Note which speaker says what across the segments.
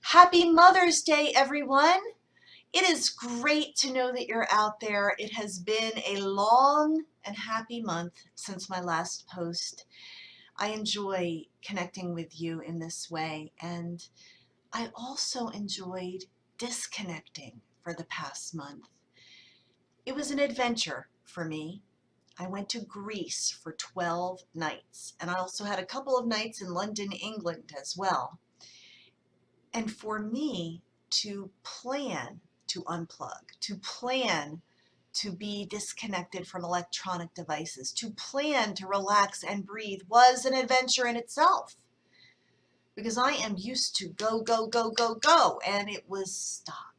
Speaker 1: Happy Mother's Day, everyone. It is great to know that you're out there. It has been a long and happy month since my last post. I enjoy connecting with you in this way, and I also enjoyed disconnecting for the past month. It was an adventure for me. I went to Greece for 12 nights, and I also had a couple of nights in London, England as well. And for me to plan to unplug, to plan to be disconnected from electronic devices, to plan to relax and breathe was an adventure in itself. Because I am used to go, go, go, go, go, and it was stop.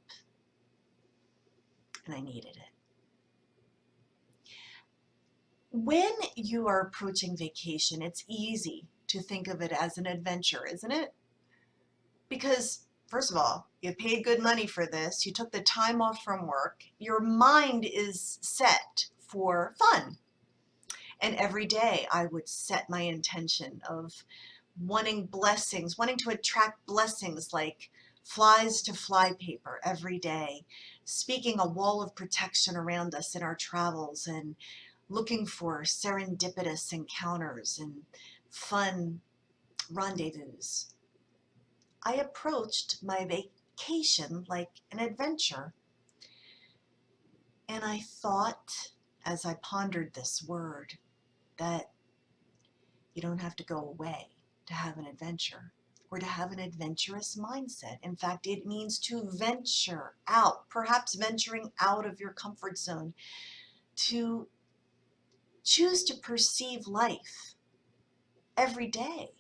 Speaker 1: And I needed it. When you are approaching vacation, it's easy to think of it as an adventure, isn't it? Because, first of all, you paid good money for this, you took the time off from work, your mind is set for fun. And every day I would set my intention of wanting blessings, wanting to attract blessings like flies to flypaper every day, speaking a wall of protection around us in our travels, and looking for serendipitous encounters and fun rendezvous. I approached my vacation like an adventure. And I thought, as I pondered this word, that you don't have to go away to have an adventure or to have an adventurous mindset. In fact, it means to venture out, perhaps venturing out of your comfort zone, to choose to perceive life every day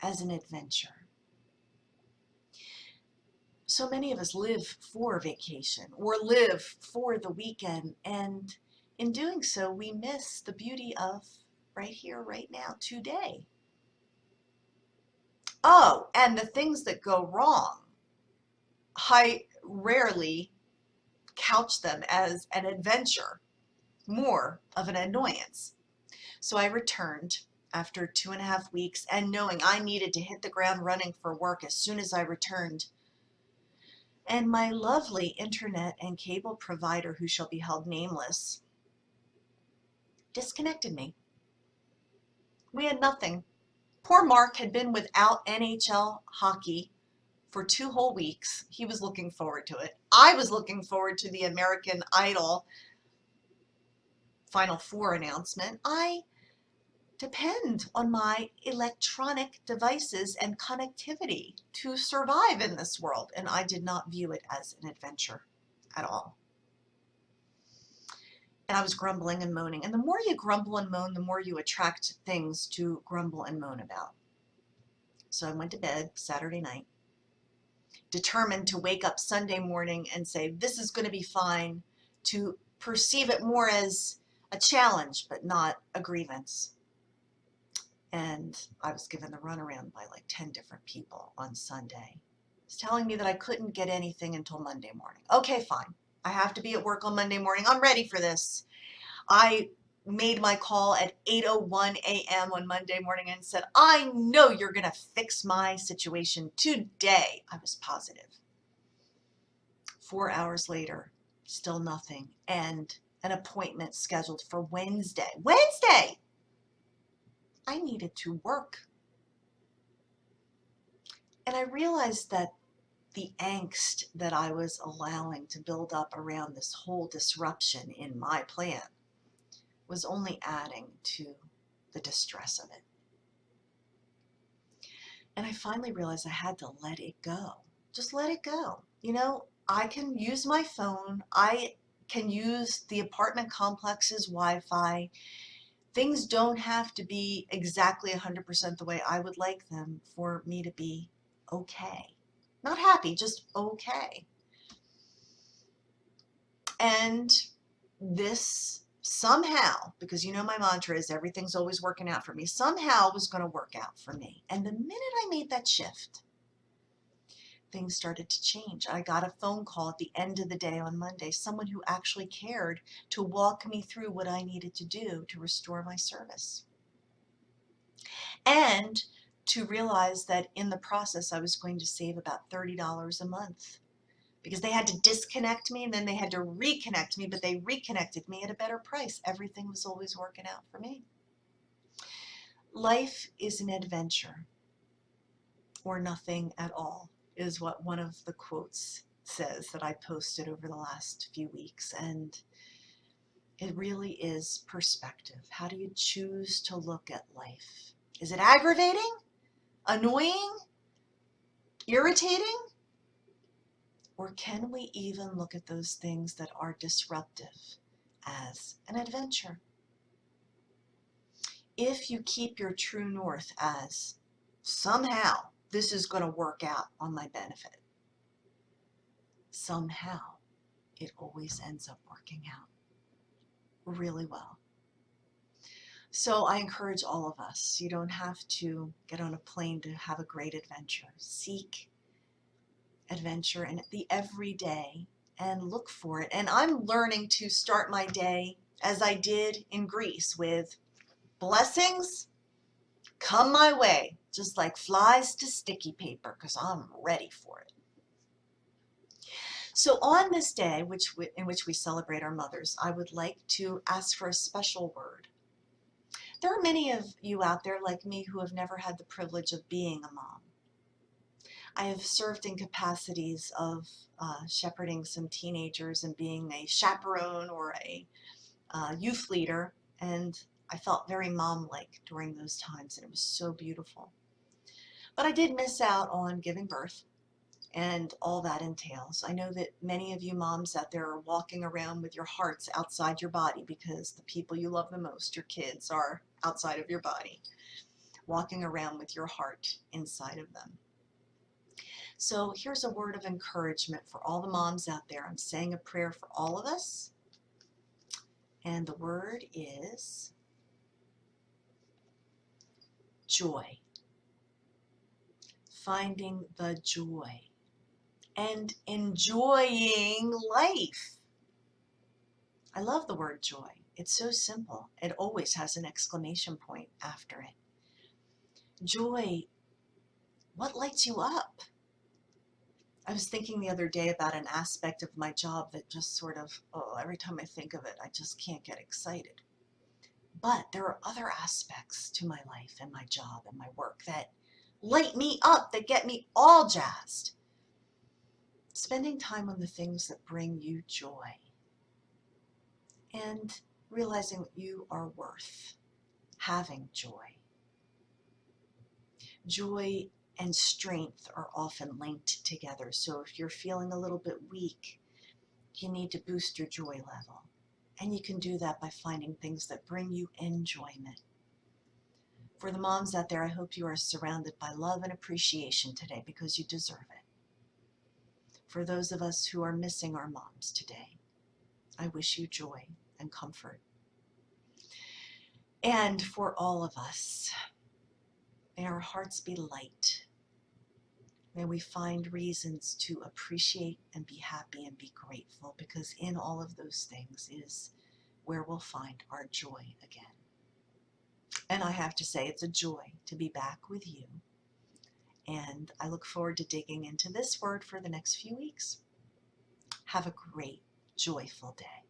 Speaker 1: as an adventure. So many of us live for vacation or live for the weekend, and in doing so, we miss the beauty of right here, right now, today. Oh, and the things that go wrong, I rarely couch them as an adventure, more of an annoyance. So I returned after 2.5 weeks, and knowing I needed to hit the ground running for work as soon as I returned. And my lovely internet and cable provider, who shall be held nameless, disconnected me. We had nothing. Poor Mark had been without NHL hockey for 2 whole weeks. He was looking forward to it. I was looking forward to the American Idol Final Four announcement. I depend on my electronic devices and connectivity to survive in this world, and I did not view it as an adventure at all. And I was grumbling and moaning. And the more you grumble and moan, the more you attract things to grumble and moan about. So I went to bed Saturday night, determined to wake up Sunday morning and say, this is going to be fine, to perceive it more as a challenge, but not a grievance. And I was given the runaround by like 10 different people on Sunday. It's telling me that I couldn't get anything until Monday morning. Okay, fine. I have to be at work on Monday morning. I'm ready for this. I made my call at 8:01 a.m. on Monday morning and said, I know you're going to fix my situation today. I was positive. 4 hours later, still nothing, and an appointment scheduled for Wednesday. Wednesday! I needed to work. And I realized that the angst that I was allowing to build up around this whole disruption in my plan was only adding to the distress of it. And I finally realized I had to let it go. Just let it go. You know, I can use my phone. I can use the apartment complex's Wi-Fi. Things don't have to be exactly 100% the way I would like them for me to be okay. Not happy, just okay. And this somehow, because you know my mantra is everything's always working out for me, somehow was going to work out for me. And the minute I made that shift, things started to change. I got a phone call at the end of the day on Monday, someone who actually cared to walk me through what I needed to do to restore my service. And to realize that in the process I was going to save about $30 a month, because they had to disconnect me and then they had to reconnect me, but they reconnected me at a better price. Everything was always working out for me. Life is an adventure, or nothing at all, is what one of the quotes says that I posted over the last few weeks. And it really is perspective. How do you choose to look at life? Is it aggravating, annoying, irritating? Or can we even look at those things that are disruptive as an adventure? If you keep your true north as somehow this is going to work out on my benefit, somehow it always ends up working out really well. So I encourage all of us, you don't have to get on a plane to have a great adventure. Seek adventure in the everyday and look for it. And I'm learning to start my day as I did in Greece, with blessings come my way, just like flies to sticky paper, because I'm ready for it. So on this day, in which we celebrate our mothers, I would like to ask for a special word. There are many of you out there like me who have never had the privilege of being a mom. I have served in capacities of shepherding some teenagers and being a chaperone or a youth leader, and I felt very mom-like during those times, and it was so beautiful. But I did miss out on giving birth and all that entails. I know that many of you moms out there are walking around with your hearts outside your body, because the people you love the most, your kids, are outside of your body, walking around with your heart inside of them. So here's a word of encouragement for all the moms out there. I'm saying a prayer for all of us, and the word is joy. Finding the joy and enjoying life. I love the word joy. It's so simple. It always has an exclamation point after it. Joy, what lights you up? I was thinking the other day about an aspect of my job that just sort of, every time I think of it, I just can't get excited. But there are other aspects to my life and my job and my work that light me up, that get me all jazzed. Spending time on the things that bring you joy, and realizing you are worth having joy. Joy and strength are often linked together. So if you're feeling a little bit weak, you need to boost your joy level. And you can do that by finding things that bring you enjoyment. For the moms out there, I hope you are surrounded by love and appreciation today, because you deserve it. For those of us who are missing our moms today, I wish you joy and comfort. And for all of us, may our hearts be light. May we find reasons to appreciate and be happy and be grateful, because in all of those things is where we'll find our joy again. And I have to say, it's a joy to be back with you. And I look forward to digging into this word for the next few weeks. Have a great, joyful day.